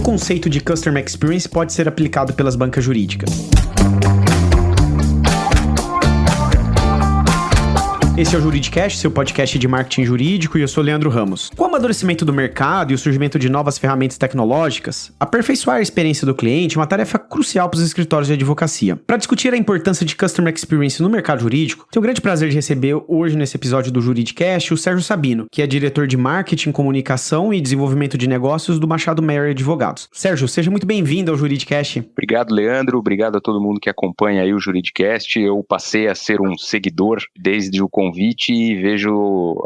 conceito de Customer Experience pode ser aplicado pelas bancas jurídicas? Esse é o Juridicast, seu podcast de marketing jurídico, e eu sou Leandro Ramos. Com o amadurecimento do mercado e o surgimento de novas ferramentas tecnológicas, aperfeiçoar a experiência do cliente é uma tarefa crucial para os escritórios de advocacia. Para discutir a importância de Customer Experience no mercado jurídico, tenho o grande prazer de receber hoje nesse episódio do Juridicast o Sérgio Sabino, que é diretor de marketing, comunicação e desenvolvimento de negócios do Machado Meyer Advogados. Sérgio, seja muito bem-vindo ao Juridicast. Obrigado, Leandro. Obrigado a todo mundo que acompanha aí o Juridicast. Eu passei a ser um seguidor desde o convite e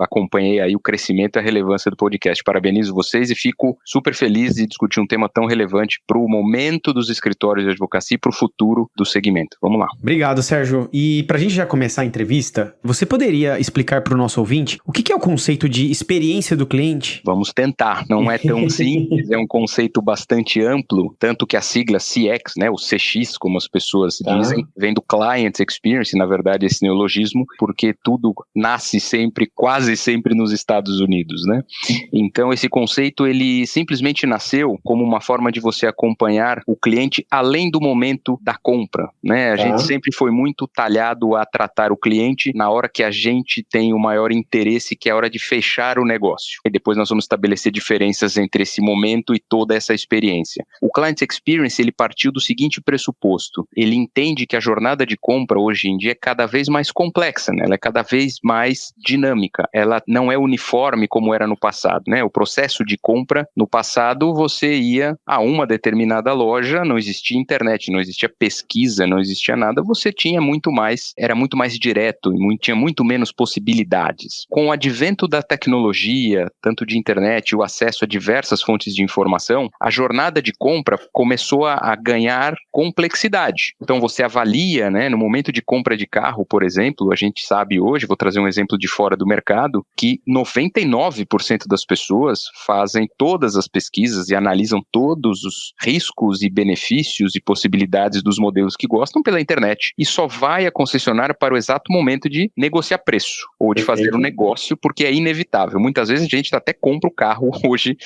acompanhei aí o crescimento e a relevância do podcast. Parabenizo vocês e fico super feliz de discutir um tema tão relevante para o momento dos escritórios de advocacia e para o futuro do segmento. Vamos lá. Obrigado, Sérgio. E para a gente já começar a entrevista, você poderia explicar para o nosso ouvinte o que é o conceito de experiência do cliente? Vamos tentar. Não é tão simples, é um conceito bastante amplo, tanto que a sigla CX, né, o CX, como as pessoas dizem, vem do Client Experience, na verdade, esse neologismo, porque tudo nasce sempre, quase sempre nos Estados Unidos, né? Então, esse conceito, ele simplesmente nasceu como uma forma de você acompanhar o cliente além do momento da compra, né? A gente sempre foi muito talhado a tratar o cliente na hora que a gente tem o maior interesse, que é a hora de fechar o negócio. E depois nós vamos estabelecer diferenças entre esse momento e toda essa experiência. O Client Experience, ele partiu do seguinte pressuposto. Ele entende que a jornada de compra hoje em dia é cada vez mais complexa, né? Ela é cada vez mais dinâmica, ela não é uniforme como era no passado, né? O processo de compra, no passado, você ia a uma determinada loja, não existia internet, não existia pesquisa, não existia nada, você tinha muito mais, era muito mais direto, tinha muito menos possibilidades. Com o advento da tecnologia, tanto de internet e o acesso a diversas fontes de informação, a jornada de compra começou a ganhar complexidade. Então você avalia, né, no momento de compra de carro, por exemplo, a gente sabe hoje, vou trazer um exemplo de fora do mercado, que 99% das pessoas fazem todas as pesquisas e analisam todos os riscos e benefícios e possibilidades dos modelos que gostam pela internet e só vai à concessionária para o exato momento de negociar preço ou de fazer um negócio, porque é inevitável. Muitas vezes a gente até compra o carro hoje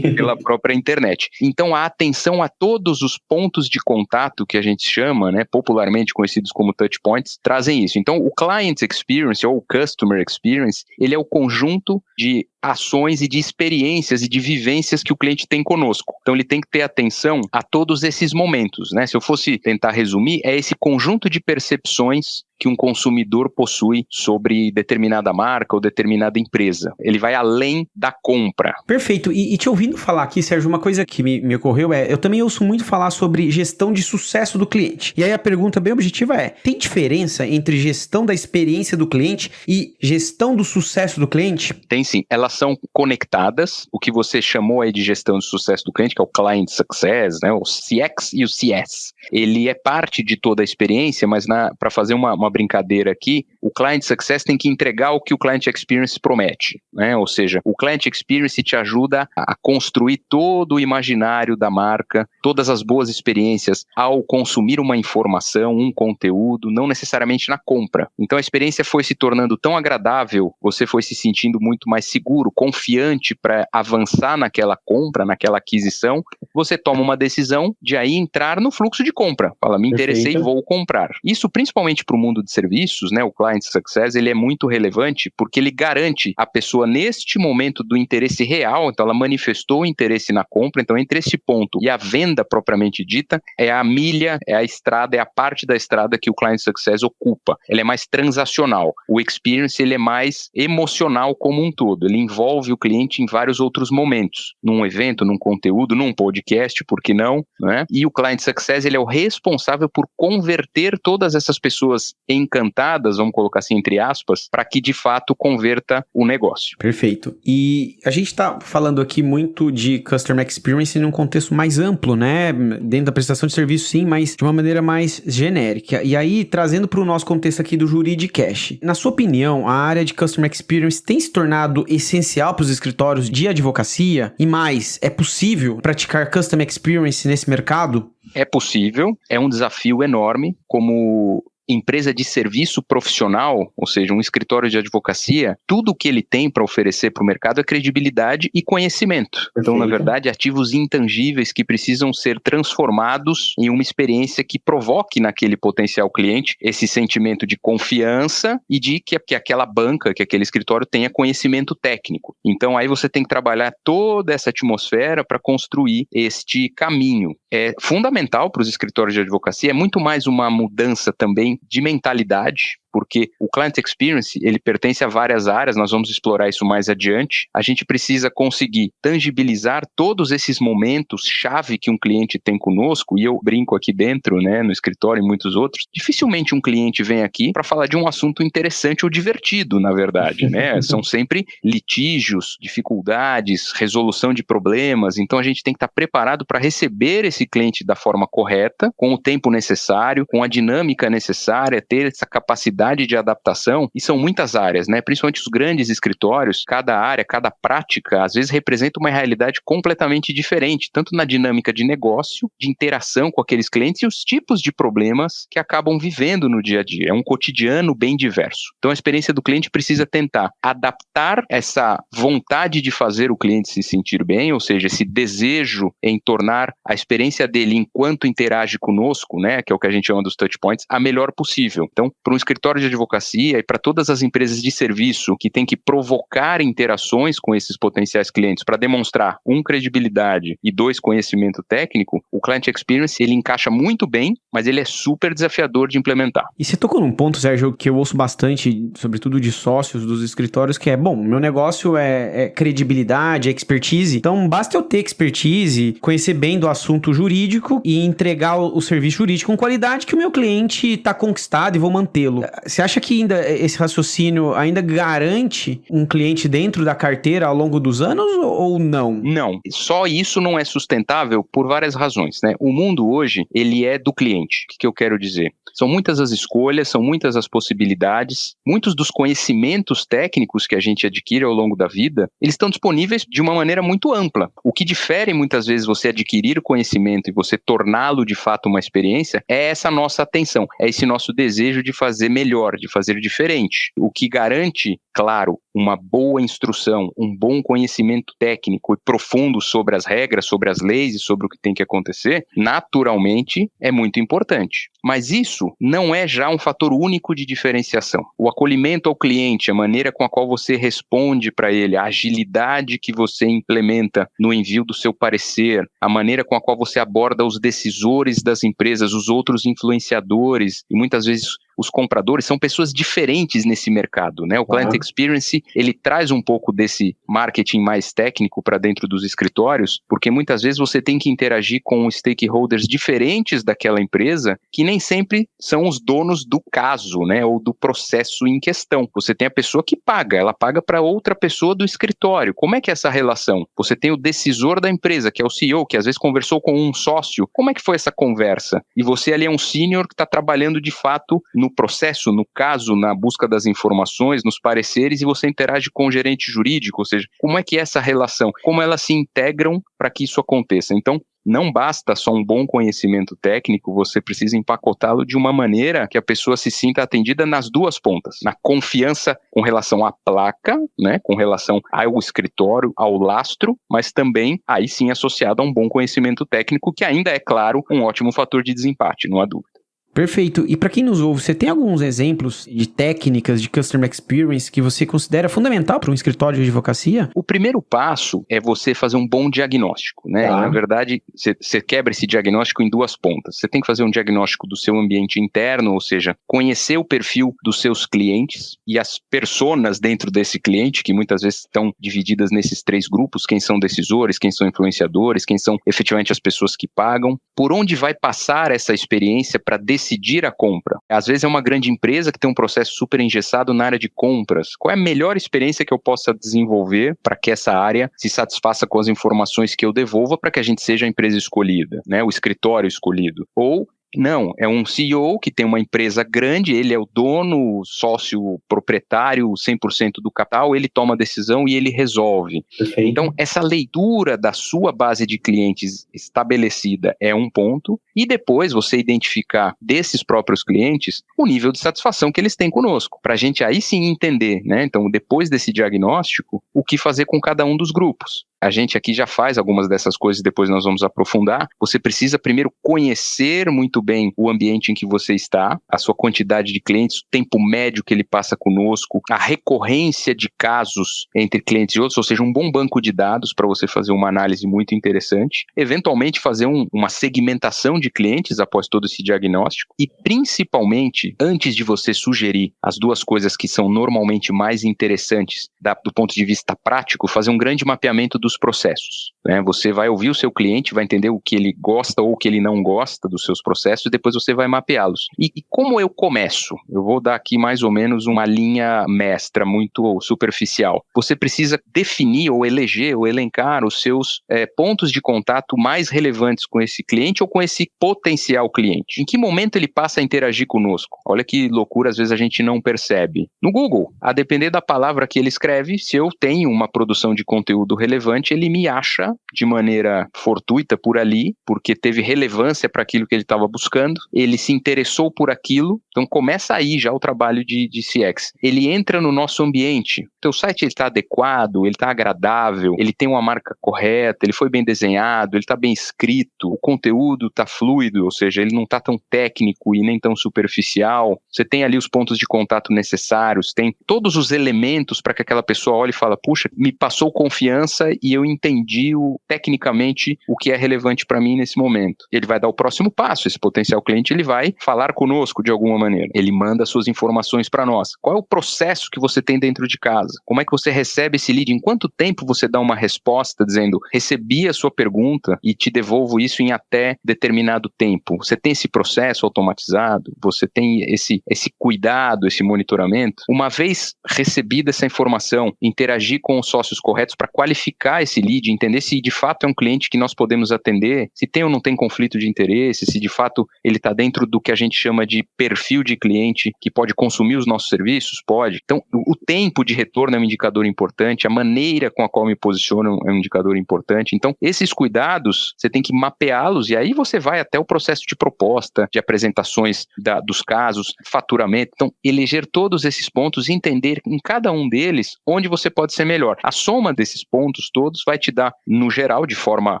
pela própria internet. Então a atenção a todos os pontos de contato que a gente chama, né, popularmente conhecidos como touch points, trazem isso. Então o Client Experience ou Customer Experience, ele é o conjunto de ações e de experiências e de vivências que o cliente tem conosco. Então ele tem que ter atenção a todos esses momentos, né? Se eu fosse tentar resumir, é esse conjunto de percepções que um consumidor possui sobre determinada marca ou determinada empresa. Ele vai além da compra. Perfeito. E te ouvindo falar aqui, Sérgio, uma coisa que me ocorreu eu também ouço muito falar sobre gestão de sucesso do cliente. E aí a pergunta bem objetiva tem diferença entre gestão da experiência do cliente e gestão do sucesso do cliente? Tem sim. Elas são conectadas. O que você chamou aí de gestão de sucesso do cliente, que é o Client Success, né, o CX e o CS. Ele é parte de toda a experiência, mas para fazer uma brincadeira aqui, o Client Success tem que entregar o que o Client Experience promete, né? Ou seja, o Client Experience te ajuda a construir todo o imaginário da marca, todas as boas experiências ao consumir uma informação, um conteúdo, não necessariamente na compra. Então a experiência foi se tornando tão agradável, você foi se sentindo muito mais seguro, confiante para avançar naquela compra, naquela aquisição, você toma uma decisão de aí entrar no fluxo de compra. Fala, me interessei e vou comprar. Isso principalmente para o mundo de serviços, né, o Client Success, ele é muito relevante porque ele garante a pessoa neste momento do interesse real, então ela manifestou o interesse na compra, então entre esse ponto e a venda propriamente dita, é a milha, é a estrada, é a parte da estrada que o Client Success ocupa. Ele é mais transacional. O Experience, ele é mais emocional como um todo. Ele envolve o cliente em vários outros momentos, num evento, num conteúdo, num podcast, por que não, né? E o Client Success, ele é o responsável por converter todas essas pessoas encantadas, vamos colocar assim entre aspas, para que de fato converta o negócio. Perfeito. E a gente está falando aqui muito de Customer Experience num contexto mais amplo, né? Dentro da prestação de serviço, sim, mas de uma maneira mais genérica. E aí, trazendo para o nosso contexto aqui do Juridicast, na sua opinião, a área de Customer Experience tem se tornado essencial para os escritórios de advocacia? E mais, é possível praticar Customer Experience nesse mercado? É possível, é um desafio enorme, como empresa de serviço profissional, ou seja, um escritório de advocacia, tudo que ele tem para oferecer para o mercado é credibilidade e conhecimento. Perfeito. Então, na verdade, ativos intangíveis que precisam ser transformados em uma experiência que provoque naquele potencial cliente esse sentimento de confiança e de que aquela banca, que aquele escritório tenha conhecimento técnico. Então, aí você tem que trabalhar toda essa atmosfera para construir este caminho. É fundamental para os escritórios de advocacia, é muito mais uma mudança também de mentalidade, porque o Client Experience, ele pertence a várias áreas, nós vamos explorar isso mais adiante. A gente precisa conseguir tangibilizar todos esses momentos-chave que um cliente tem conosco, e eu brinco aqui dentro, né, no escritório e muitos outros, dificilmente um cliente vem aqui para falar de um assunto interessante ou divertido, na verdade, né? São sempre litígios, dificuldades, resolução de problemas, então a gente tem que estar preparado para receber esse cliente da forma correta, com o tempo necessário, com a dinâmica necessária, ter essa capacidade de adaptação, e são muitas áreas, né? Principalmente os grandes escritórios, cada área, cada prática, às vezes representa uma realidade completamente diferente, tanto na dinâmica de negócio, de interação com aqueles clientes e os tipos de problemas que acabam vivendo no dia a dia. É um cotidiano bem diverso. Então a experiência do cliente precisa tentar adaptar essa vontade de fazer o cliente se sentir bem, ou seja, esse desejo em tornar a experiência dele enquanto interage conosco, né, que é o que a gente chama dos touch points, a melhor possível. Então, para um escritório de advocacia e para todas as empresas de serviço que têm que provocar interações com esses potenciais clientes para demonstrar, credibilidade e 2, conhecimento técnico, o Client Experience, ele encaixa muito bem, mas ele é super desafiador de implementar. E você tocou num ponto, Sérgio, que eu ouço bastante, sobretudo de sócios dos escritórios, que é, bom, meu negócio é credibilidade, é expertise, então basta eu ter expertise, conhecer bem do assunto jurídico e entregar o serviço jurídico com qualidade que o meu cliente está conquistado e vou mantê-lo. Você acha que ainda esse raciocínio ainda garante um cliente dentro da carteira ao longo dos anos ou não? Não, só isso não é sustentável por várias razões, né? O mundo hoje, ele é do cliente. O que eu quero dizer? São muitas as escolhas, são muitas as possibilidades, muitos dos conhecimentos técnicos que a gente adquire ao longo da vida, eles estão disponíveis de uma maneira muito ampla. O que difere muitas vezes você adquirir o conhecimento e você torná-lo de fato uma experiência é essa nossa atenção, é esse nosso desejo de fazer melhor, de fazer diferente. O que garante, claro, uma boa instrução, um bom conhecimento técnico e profundo sobre as regras, sobre as leis e sobre o que tem que acontecer, naturalmente é muito importante. Mas isso não é já um fator único de diferenciação. O acolhimento ao cliente, a maneira com a qual você responde para ele, a agilidade que você implementa no envio do seu parecer, a maneira com a qual você aborda os decisores das empresas, os outros influenciadores e muitas vezes os compradores, são pessoas diferentes nesse mercado, né? O Client Experience, ele traz um pouco desse marketing mais técnico para dentro dos escritórios, porque muitas vezes você tem que interagir com stakeholders diferentes daquela empresa, que nem sempre são os donos do caso, né? Ou do processo em questão. Você tem a pessoa que paga, ela paga para outra pessoa do escritório. Como é que é essa relação? Você tem o decisor da empresa, que é o CEO, que às vezes conversou com um sócio. Como é que foi essa conversa? E você ali é um sênior que está trabalhando de fato no processo, no caso, na busca das informações, nos pareceres, e você interage com o gerente jurídico, ou seja, como é que é essa relação? Como elas se integram para que isso aconteça? Então, não basta só um bom conhecimento técnico, você precisa empacotá-lo de uma maneira que a pessoa se sinta atendida nas duas pontas. Na confiança com relação à placa, né, com relação ao escritório, ao lastro, mas também, aí sim, associado a um bom conhecimento técnico, que ainda é, claro, um ótimo fator de desempate, não há dúvida. Perfeito. E para quem nos ouve, você tem alguns exemplos de técnicas de Customer Experience que você considera fundamental para um escritório de advocacia? O primeiro passo é você fazer um bom diagnóstico, né? Na verdade, você quebra esse diagnóstico em duas pontas. Você tem que fazer um diagnóstico do seu ambiente interno, ou seja, conhecer o perfil dos seus clientes e as personas dentro desse cliente, que muitas vezes estão divididas nesses 3 grupos, quem são decisores, quem são influenciadores, quem são efetivamente as pessoas que pagam, por onde vai passar essa experiência para decidir a compra. Às vezes é uma grande empresa que tem um processo super engessado na área de compras. Qual é a melhor experiência que eu possa desenvolver para que essa área se satisfaça com as informações que eu devolva para que a gente seja a empresa escolhida, né? O escritório escolhido? Ou Não, é um CEO que tem uma empresa grande, ele é o dono, sócio proprietário, 100% do capital, ele toma a decisão e ele resolve. Perfeito. Então, essa leitura da sua base de clientes estabelecida é um ponto, e depois você identificar desses próprios clientes o nível de satisfação que eles têm conosco, para a gente aí sim entender, né? Então, depois desse diagnóstico, o que fazer com cada um dos grupos. A gente aqui já faz algumas dessas coisas, depois nós vamos aprofundar. Você precisa primeiro conhecer muito bem o ambiente em que você está, a sua quantidade de clientes, o tempo médio que ele passa conosco, a recorrência de casos entre clientes e outros, ou seja, um bom banco de dados para você fazer uma análise muito interessante. Eventualmente fazer uma segmentação de clientes após todo esse diagnóstico e principalmente, antes de você sugerir as duas coisas que são normalmente mais interessantes do ponto de vista prático, fazer um grande mapeamento dos processos, né? Você vai ouvir o seu cliente, vai entender o que ele gosta ou o que ele não gosta dos seus processos e depois você vai mapeá-los. E como eu começo? Eu vou dar aqui mais ou menos uma linha mestra, muito superficial. Você precisa definir ou eleger ou elencar os seus pontos de contato mais relevantes com esse cliente ou com esse potencial cliente. Em que momento ele passa a interagir conosco? Olha que loucura, às vezes a gente não percebe. No Google, a depender da palavra que ele escreve, se eu tenho uma produção de conteúdo relevante, ele me acha de maneira fortuita por ali, porque teve relevância para aquilo que ele estava buscando, ele se interessou por aquilo, então começa aí já o trabalho de CX. Ele entra no nosso ambiente, o teu site está adequado, ele está agradável, ele tem uma marca correta, ele foi bem desenhado, ele está bem escrito, o conteúdo está fluido, ou seja, ele não está tão técnico e nem tão superficial, você tem ali os pontos de contato necessários, tem todos os elementos para que aquela pessoa olhe e fala, puxa, me passou confiança e eu entendi tecnicamente o que é relevante para mim nesse momento. Ele vai dar o próximo passo, esse potencial cliente ele vai falar conosco de alguma maneira, ele manda suas informações para nós. Qual é o processo que você tem dentro de casa? Como é que você recebe esse lead? Em quanto tempo você dá uma resposta dizendo, recebi a sua pergunta e te devolvo isso em até determinado tempo? Você tem esse processo automatizado? Você tem esse cuidado, esse monitoramento? Uma vez recebida essa informação, interagir com os sócios corretos para qualificar esse lead, entender se de fato é um cliente que nós podemos atender, se tem ou não tem conflito de interesse, se de fato ele está dentro do que a gente chama de perfil de cliente que pode consumir os nossos serviços? Pode. Então, o tempo de retorno é um indicador importante, a maneira com a qual me posiciono é um indicador importante. Então, esses cuidados, você tem que mapeá-los e aí você vai até o processo de proposta, de apresentações dos casos, faturamento. Então, eleger todos esses pontos e entender em cada um deles onde você pode ser melhor. A soma desses pontos todos vai te dar, no geral, de forma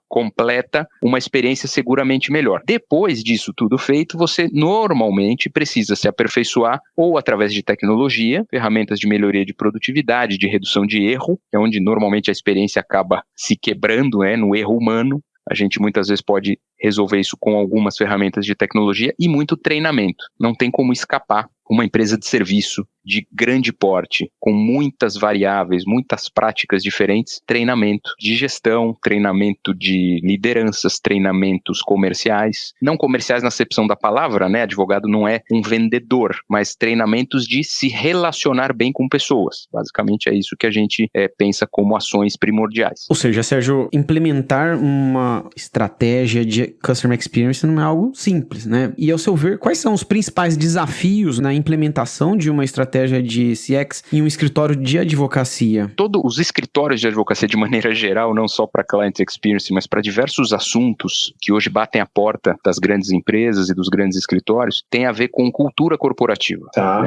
completa, uma experiência seguramente melhor. Depois disso tudo feito, você normalmente precisa se aperfeiçoar ou através de tecnologia, ferramentas de melhoria de produtividade, de redução de erro, é onde normalmente a experiência acaba se quebrando, no erro humano. A gente muitas vezes pode resolver isso com algumas ferramentas de tecnologia e muito treinamento. Não tem como escapar. Uma empresa de serviço de grande porte, com muitas variáveis, muitas práticas diferentes, treinamento de gestão, treinamento de lideranças, treinamentos comerciais, não comerciais na acepção da palavra, advogado não é um vendedor, mas treinamentos de se relacionar bem com pessoas. Basicamente é isso que a gente pensa como ações primordiais. Ou seja, Sérgio, implementar uma estratégia de Customer Experience não é algo simples, E ao seu ver, quais são os principais desafios na implementação de uma estratégia de CX em um escritório de advocacia? Todos os escritórios de advocacia, de maneira geral, não só para Client Experience, mas para diversos assuntos que hoje batem a porta das grandes empresas e dos grandes escritórios, tem a ver com cultura corporativa. Tá.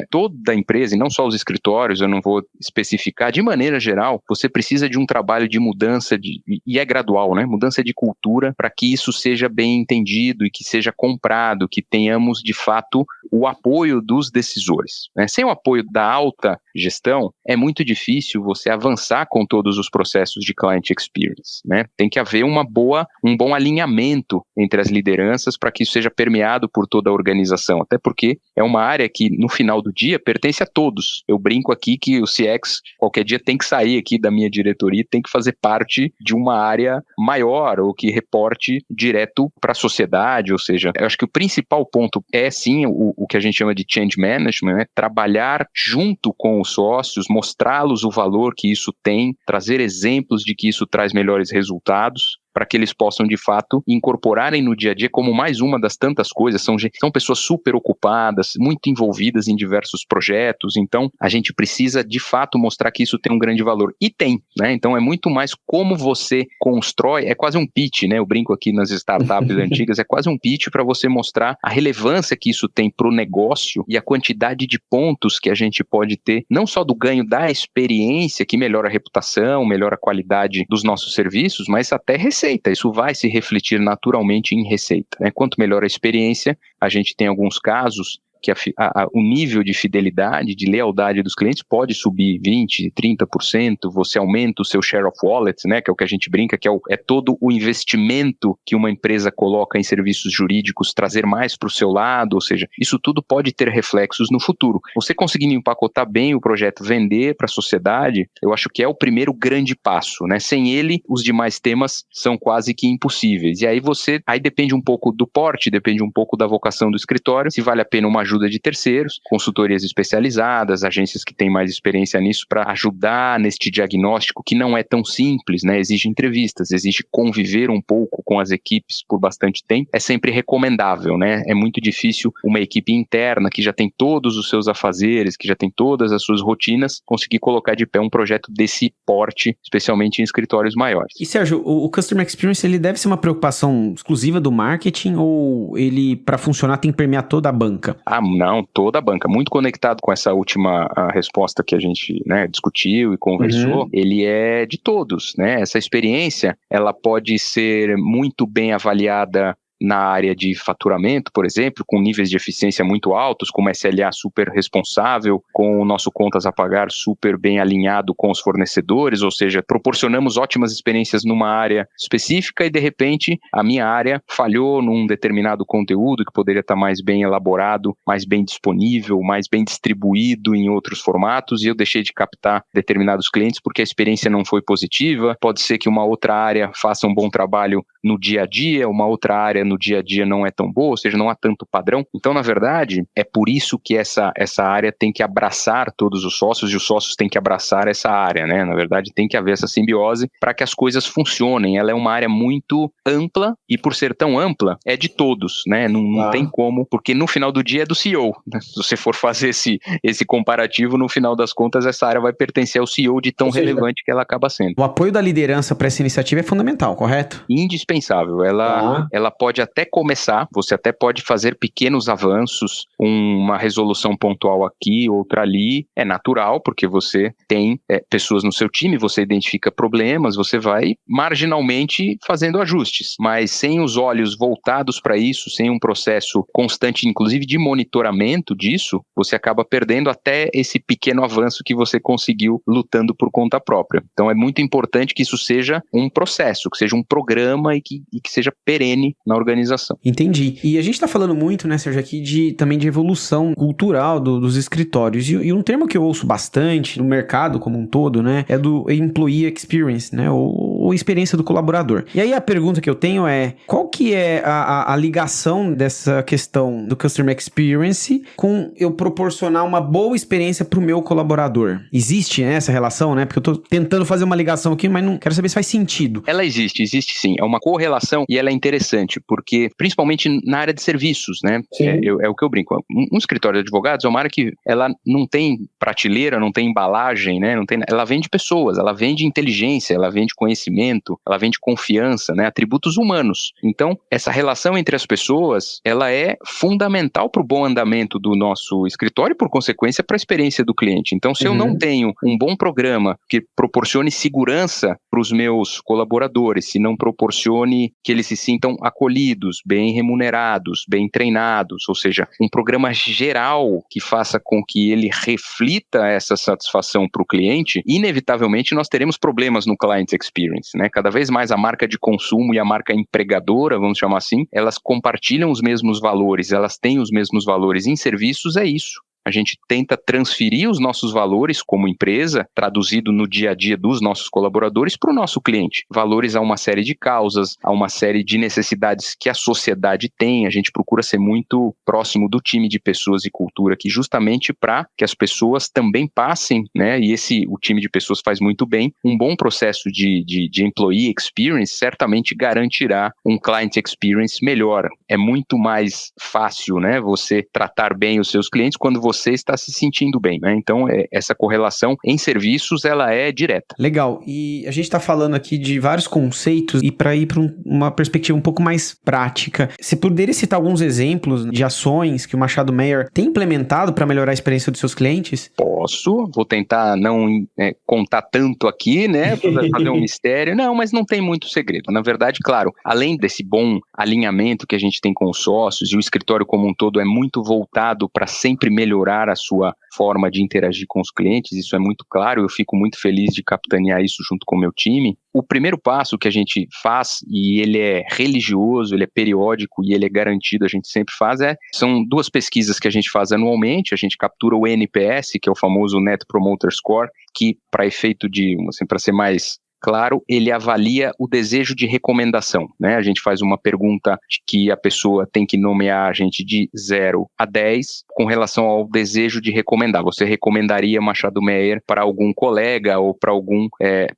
Toda empresa, e não só os escritórios, eu não vou especificar, de maneira geral, você precisa de um trabalho de mudança, e é gradual, mudança de cultura, para que isso seja bem entendido e que seja comprado, que tenhamos, de fato, o apoio dos decisores. Sem o apoio da alta gestão, é muito difícil você avançar com todos os processos de Client Experience. Tem que haver um bom alinhamento entre as lideranças para que isso seja permeado por toda a organização, até porque é uma área que, no final do dia, pertence a todos. Eu brinco aqui que o CX, qualquer dia, tem que sair aqui da minha diretoria, tem que fazer parte de uma área maior, ou que reporte direto para a sociedade, ou seja, eu acho que o principal ponto é, sim, o que a gente chama de change management, trabalhar junto com os sócios, mostrá-los o valor que isso tem, trazer exemplos de que isso traz melhores resultados, para que eles possam, de fato, incorporarem no dia a dia como mais uma das tantas coisas. São pessoas super ocupadas, muito envolvidas em diversos projetos, então a gente precisa, de fato, mostrar que isso tem um grande valor. E tem, né? Então é muito mais como você constrói, é quase um pitch, né? Eu brinco aqui nas startups antigas, é quase um pitch para você mostrar a relevância que isso tem para o negócio e a quantidade de pontos que a gente pode ter, não só do ganho da experiência, que melhora a reputação, melhora a qualidade dos nossos serviços, mas até receita. Isso vai se refletir naturalmente em receita, né? Quanto melhor a experiência, a gente tem alguns casos que o nível de fidelidade, de lealdade dos clientes pode subir 20%, 30%, você aumenta o seu share of wallet, né, que é o que a gente brinca, que é todo o investimento que uma empresa coloca em serviços jurídicos, trazer mais para o seu lado, ou seja, isso tudo pode ter reflexos no futuro. Você conseguindo empacotar bem o projeto, vender para a sociedade, eu acho que é o primeiro grande passo, né? Sem ele, os demais temas são quase que impossíveis. E aí depende um pouco do porte, depende um pouco da vocação do escritório, se vale a pena uma ajuda de terceiros, consultorias especializadas, agências que têm mais experiência nisso para ajudar neste diagnóstico que não é tão simples, né? Exige entrevistas, exige conviver um pouco com as equipes por bastante tempo. É sempre recomendável, né? É muito difícil uma equipe interna que já tem todos os seus afazeres, que já tem todas as suas rotinas, conseguir colocar de pé um projeto desse porte, especialmente em escritórios maiores. E Sérgio, o Customer Experience, ele deve ser uma preocupação exclusiva do marketing ou ele, para funcionar, tem que permear toda a banca? Não, toda a banca. Muito conectado com essa última resposta que a gente, né, discutiu e conversou. Ele é de todos, né? Essa experiência, ela pode ser muito bem avaliada na área de faturamento, por exemplo, com níveis de eficiência muito altos, com uma SLA super responsável, com o nosso contas a pagar super bem alinhado com os fornecedores, ou seja, proporcionamos ótimas experiências numa área específica e, de repente, a minha área falhou num determinado conteúdo que poderia estar mais bem elaborado, mais bem disponível, mais bem distribuído em outros formatos e eu deixei de captar determinados clientes porque a experiência não foi positiva. Pode ser que uma outra área faça um bom trabalho no dia a dia, uma outra área no dia a dia não é tão boa, ou seja, não há tanto padrão. Então, na verdade, é por isso que essa área tem que abraçar todos os sócios e os sócios têm que abraçar essa área, né? Na verdade, tem que haver essa simbiose para que as coisas funcionem. Ela é uma área muito ampla e por ser tão ampla, é de todos, né? Não tem como, porque no final do dia é do CEO, né? Se você for fazer esse comparativo, no final das contas, essa área vai pertencer ao CEO de tão relevante que ela acaba sendo. O apoio da liderança para essa iniciativa é fundamental, correto? Indispensável. Ela pode até começar, você até pode fazer pequenos avanços, uma resolução pontual aqui, outra ali, é natural, porque você tem pessoas no seu time, você identifica problemas, você vai marginalmente fazendo ajustes, mas sem os olhos voltados para isso, sem um processo constante, inclusive de monitoramento disso, você acaba perdendo até esse pequeno avanço que você conseguiu lutando por conta própria. Então é muito importante que isso seja um processo, que seja um programa e que seja perene na organização. Entendi. E a gente tá falando muito, né, Sérgio, aqui também de evolução cultural dos escritórios. E um termo que eu ouço bastante no mercado como um todo, né, é do Employee Experience, né, ou experiência do colaborador. E aí a pergunta que eu tenho é, qual que é a ligação dessa questão do Customer Experience com eu proporcionar uma boa experiência pro meu colaborador? Existe, né, essa relação, né? Porque eu tô tentando fazer uma ligação aqui, mas não quero saber se faz sentido. Ela existe sim. É uma correlação e ela é interessante, porque principalmente na área de serviços, né? É o que eu brinco. Um escritório de advogados é uma área que ela não tem prateleira, não tem embalagem, né? Ela vende pessoas, ela vende inteligência, ela vende conhecimento, ela vende confiança, né? Atributos humanos. Então, essa relação entre as pessoas, ela é fundamental para o bom andamento do nosso escritório e, por consequência, para a experiência do cliente. Então, se eu não tenho um bom programa que proporcione segurança para os meus colaboradores, se não proporcione que eles se sintam acolhidos, bem remunerados, bem treinados, ou seja, um programa geral que faça com que ele reflita essa satisfação para o cliente, inevitavelmente nós teremos problemas no client experience, né? Cada vez mais a marca de consumo e a marca empregadora, vamos chamar assim, elas compartilham os mesmos valores, elas têm os mesmos valores em serviços, é isso. a gente tenta transferir os nossos valores como empresa, traduzido no dia a dia dos nossos colaboradores, para o nosso cliente. Valores a uma série de causas, a uma série de necessidades que a sociedade tem. A gente procura ser muito próximo do time de pessoas e cultura aqui, justamente para que as pessoas também passem, né? E o time de pessoas faz muito bem. Um bom processo de employee experience certamente garantirá um client experience melhor. É muito mais fácil, né, você tratar bem os seus clientes quando você está se sentindo bem, né? Então, essa correlação em serviços, ela é direta. Legal. E a gente está falando aqui de vários conceitos e para ir para uma perspectiva um pouco mais prática, você poderia citar alguns exemplos de ações que o Machado Meyer tem implementado para melhorar a experiência dos seus clientes? Posso. Vou tentar não contar tanto aqui, né, fazer um mistério. Não, mas não tem muito segredo. Na verdade, claro, além desse bom alinhamento que a gente tem com os sócios, e o escritório como um todo é muito voltado para sempre melhorar a sua forma de interagir com os clientes, isso é muito claro, eu fico muito feliz de capitanear isso junto com o meu time. O primeiro passo que a gente faz, e ele é religioso, ele é periódico e ele é garantido, a gente sempre faz, são 2 pesquisas que a gente faz anualmente. A gente captura o NPS, que é o famoso Net Promoter Score, que para efeito de, assim, para ser mais claro, ele avalia o desejo de recomendação, né? A gente faz uma pergunta que a pessoa tem que nomear a gente de 0 a 10 com relação ao desejo de recomendar. Você recomendaria Machado Meyer para algum colega ou para algum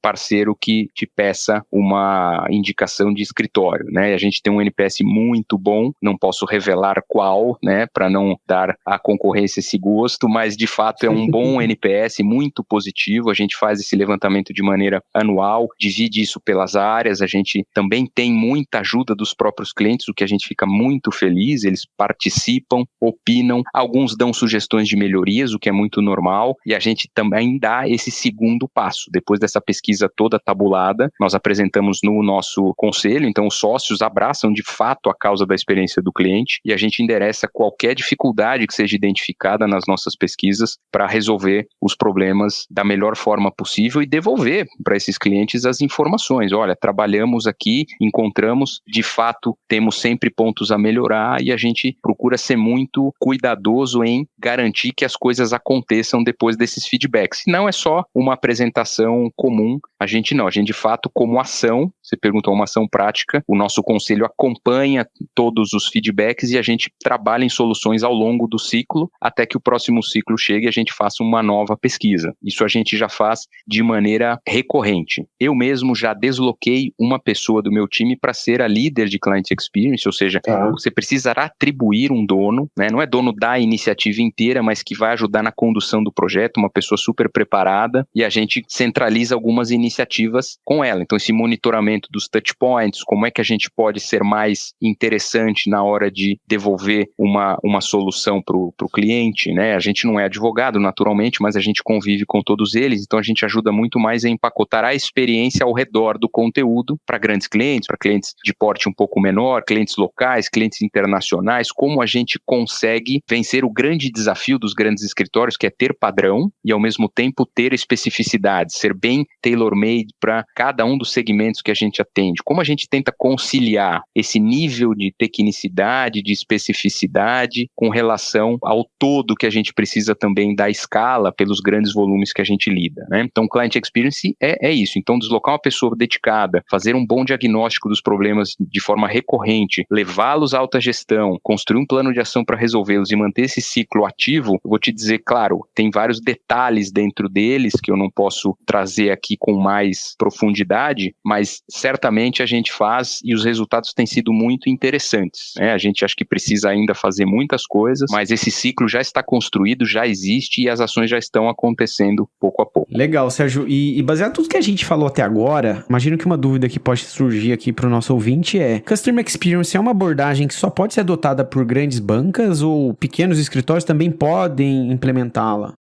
parceiro que te peça uma indicação de escritório, né? A gente tem um NPS muito bom, não posso revelar qual, né, para não dar à concorrência esse gosto, mas de fato é um bom NPS, muito positivo. A gente faz esse levantamento de maneira anual, divide isso pelas áreas, a gente também tem muita ajuda dos próprios clientes, o que a gente fica muito feliz, eles participam, opinam, alguns dão sugestões de melhorias, o que é muito normal, e a gente também dá esse segundo passo. Depois dessa pesquisa toda tabulada, nós apresentamos no nosso conselho, então os sócios abraçam de fato a causa da experiência do cliente, e a gente endereça qualquer dificuldade que seja identificada nas nossas pesquisas para resolver os problemas da melhor forma possível e devolver para esses clientes as informações. Olha, trabalhamos aqui, encontramos, de fato, temos sempre pontos a melhorar e a gente procura ser muito cuidadoso em garantir que as coisas aconteçam depois desses feedbacks. Não é só uma apresentação comum, a gente de fato, como ação, você perguntou uma ação prática, o nosso conselho acompanha todos os feedbacks e a gente trabalha em soluções ao longo do ciclo, até que o próximo ciclo chegue e a gente faça uma nova pesquisa. Isso a gente já faz de maneira recorrente. Eu mesmo já desloquei uma pessoa do meu time para ser a líder de Client Experience, ou seja, você precisará atribuir um dono, né? Não é dono da iniciativa inteira, mas que vai ajudar na condução do projeto, uma pessoa super preparada, e a gente centraliza algumas iniciativas com ela. Então, esse monitoramento dos touch points, como é que a gente pode ser mais interessante na hora de devolver uma solução para o cliente, né? A gente não é advogado, naturalmente, mas a gente convive com todos eles, então a gente ajuda muito mais a empacotar a experiência ao redor do conteúdo para grandes clientes, para clientes de porte um pouco menor, clientes locais, clientes internacionais, como a gente consegue vencer o grande desafio dos grandes escritórios, que é ter padrão e ao mesmo tempo ter especificidade, ser bem tailor-made para cada um dos segmentos que a gente atende. Como a gente tenta conciliar esse nível de tecnicidade, de especificidade com relação ao todo que a gente precisa também dar escala pelos grandes volumes que a gente lida, né? Então, Client Experience é isso. Então, deslocar uma pessoa dedicada, fazer um bom diagnóstico dos problemas de forma recorrente, levá-los à alta gestão, construir um plano de ação para resolvê-los e manter esse ciclo ativo, eu vou te dizer, claro, tem vários detalhes dentro deles que eu não posso trazer aqui com mais profundidade, mas certamente a gente faz e os resultados têm sido muito interessantes, né? A gente acha que precisa ainda fazer muitas coisas, mas esse ciclo já está construído, já existe e as ações já estão acontecendo pouco a pouco. Legal, Sérgio. E baseado em tudo que a gente falou até agora, imagino que uma dúvida que pode surgir aqui para o nosso ouvinte é: Customer Experience é uma abordagem que só pode ser adotada por grandes bancas ou pequenos escritórios também podem implementá-la?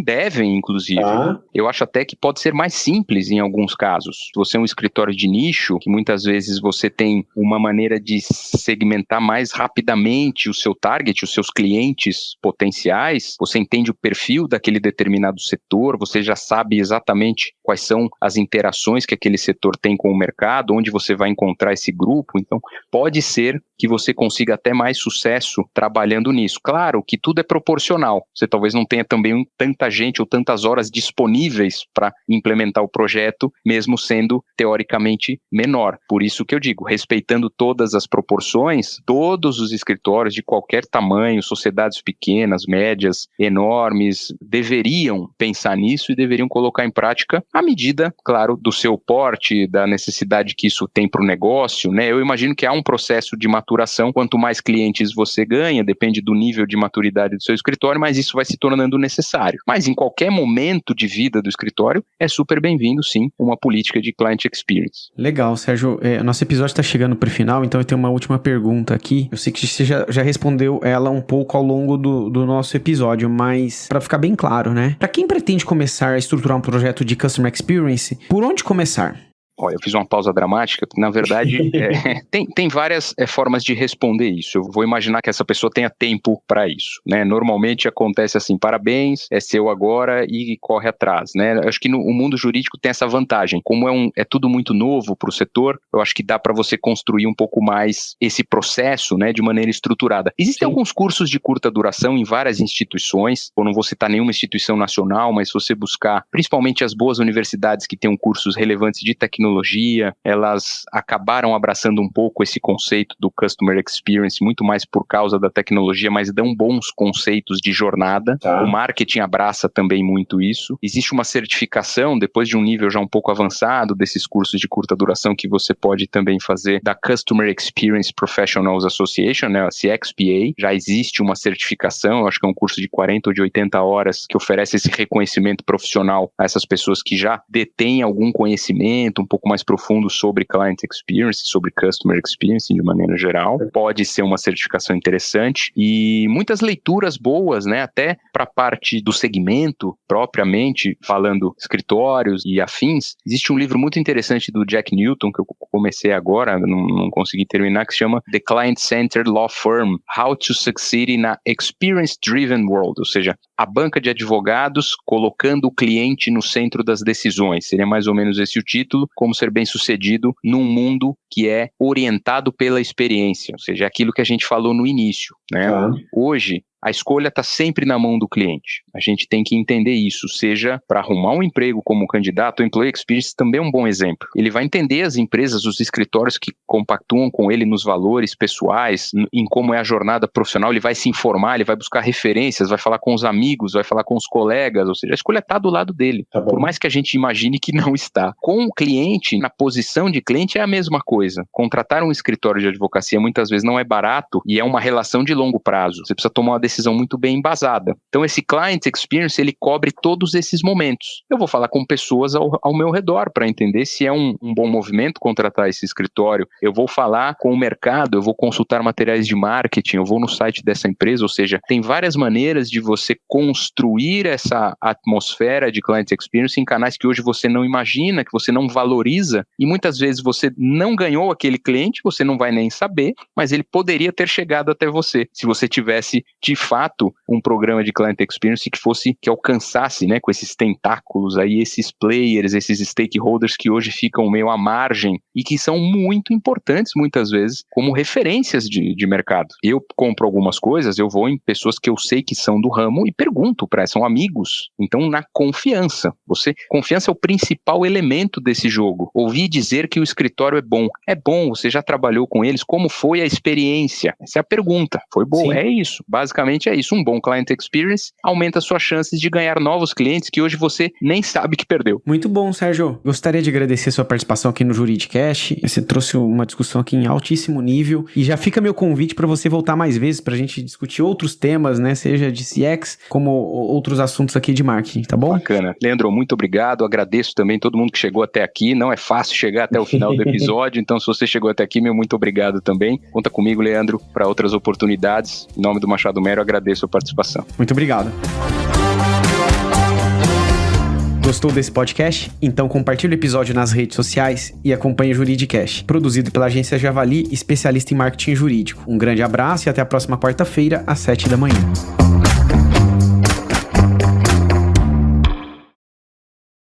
Devem, inclusive. Eu acho até que pode ser mais simples em alguns casos. Se você é um escritório de nicho, que muitas vezes você tem uma maneira de segmentar mais rapidamente o seu target, os seus clientes potenciais, você entende o perfil daquele determinado setor, você já sabe exatamente quais são as interações que aquele setor tem com o mercado, onde você vai encontrar esse grupo. Então, pode ser que você consiga até mais sucesso trabalhando nisso. Claro que tudo é proporcional. Você talvez não tenha também tanta gente ou tantas horas disponíveis para implementar o projeto, mesmo sendo teoricamente menor. Por isso que eu digo, respeitando todas as proporções, todos os escritórios de qualquer tamanho, sociedades pequenas, médias, enormes, deveriam pensar nisso e deveriam colocar em prática à medida, claro, do seu porte, da necessidade que isso tem para o negócio, né? Eu imagino que há um processo de maturação, quanto mais clientes você ganha, depende do nível de maturidade do seu escritório, mas isso vai se tornando necessário. Mas em qualquer momento de vida do escritório, é super bem-vindo, sim, uma política de Client Experience. Legal, Sérgio. Nosso episódio está chegando para o final, então eu tenho uma última pergunta aqui. Eu sei que você já respondeu ela um pouco ao longo do nosso episódio, mas para ficar bem claro, né? Para quem pretende começar a estruturar um projeto de Customer Experience, por onde começar? Olha, eu fiz uma pausa dramática, na verdade, tem várias formas de responder isso. Eu vou imaginar que essa pessoa tenha tempo para isso, né? Normalmente acontece assim, parabéns, é seu agora e corre atrás, né? Eu acho que o mundo jurídico tem essa vantagem. Como é tudo muito novo para o setor, eu acho que dá para você construir um pouco mais esse processo, né, de maneira estruturada. Existem alguns cursos de curta duração em várias instituições, eu não vou citar nenhuma instituição nacional, mas se você buscar, principalmente as boas universidades que tenham cursos relevantes de tecnologia, elas acabaram abraçando um pouco esse conceito do Customer Experience, muito mais por causa da tecnologia, mas dão bons conceitos de jornada. O marketing abraça também muito isso. Existe uma certificação, depois de um nível já um pouco avançado desses cursos de curta duração, que você pode também fazer da Customer Experience Professionals Association, né, a CXPA. Já existe uma certificação, eu acho que é um curso de 40 ou de 80 horas, que oferece esse reconhecimento profissional a essas pessoas que já detêm algum conhecimento um pouco mais profundo sobre Client Experience, sobre Customer Experience de maneira geral. Pode ser uma certificação interessante e muitas leituras boas, né, até para a parte do segmento, propriamente falando escritórios e afins. Existe um livro muito interessante do Jack Newton, que eu comecei agora, não consegui terminar, que se chama The Client-Centered Law Firm, How to Succeed in a Experience-Driven World, ou seja, a banca de advogados colocando o cliente no centro das decisões. Seria mais ou menos esse o título, como ser bem-sucedido num mundo que é orientado pela experiência, ou seja, aquilo que a gente falou no início, né? Hoje, a escolha está sempre na mão do cliente. A gente tem que entender isso, seja para arrumar um emprego como candidato, o Employee Experience também é um bom exemplo. Ele vai entender as empresas, os escritórios que compactuam com ele nos valores pessoais, em como é a jornada profissional, ele vai se informar, ele vai buscar referências, vai falar com os amigos, vai falar com os colegas, ou seja, a escolha está do lado dele, por mais que a gente imagine que não está. Com o cliente, na posição de cliente, é a mesma coisa. Contratar um escritório de advocacia muitas vezes não é barato e é uma relação de longo prazo. Você precisa tomar uma decisão muito bem embasada. Então esse Client Experience, ele cobre todos esses momentos. Eu vou falar com pessoas ao meu redor para entender se é um bom movimento contratar esse escritório. Eu vou falar com o mercado, eu vou consultar materiais de marketing, eu vou no site dessa empresa, ou seja, tem várias maneiras de você construir essa atmosfera de Client Experience em canais que hoje você não imagina, que você não valoriza, e muitas vezes você não ganhou aquele cliente, você não vai nem saber, mas ele poderia ter chegado até você, se você tivesse de fato um programa de Client Experience que alcançasse, né, com esses tentáculos aí, esses players, esses stakeholders que hoje ficam meio à margem e que são muito importantes muitas vezes como referências de mercado. Eu compro algumas coisas, eu vou em pessoas que eu sei que são do ramo e pergunto para elas, são amigos. Então, na confiança. Confiança é o principal elemento desse jogo. Ouvi dizer que o escritório é bom. É bom, você já trabalhou com eles, como foi a experiência? Essa é a pergunta. Foi bom? Sim. É isso. Basicamente é isso. Um bom Client Experience aumenta suas chances de ganhar novos clientes que hoje você nem sabe que perdeu. Muito bom, Sérgio. Gostaria de agradecer sua participação aqui no Juridicast. Você trouxe uma discussão aqui em altíssimo nível e já fica meu convite para você voltar mais vezes para a gente discutir outros temas, né? Seja de CX, como outros assuntos aqui de marketing, tá bom? Bacana. Leandro, muito obrigado. Agradeço também todo mundo que chegou até aqui. Não é fácil chegar até o final do episódio, então se você chegou até aqui, meu muito obrigado também. Conta comigo, Leandro, para outras oportunidades. Em nome do Machado Mero, agradeço a participação. Muito obrigado. Gostou desse podcast? Então compartilhe o episódio nas redes sociais e acompanhe o Juridicast, produzido pela agência Javali, especialista em marketing jurídico. Um grande abraço e até a próxima quarta-feira, às 7 da manhã.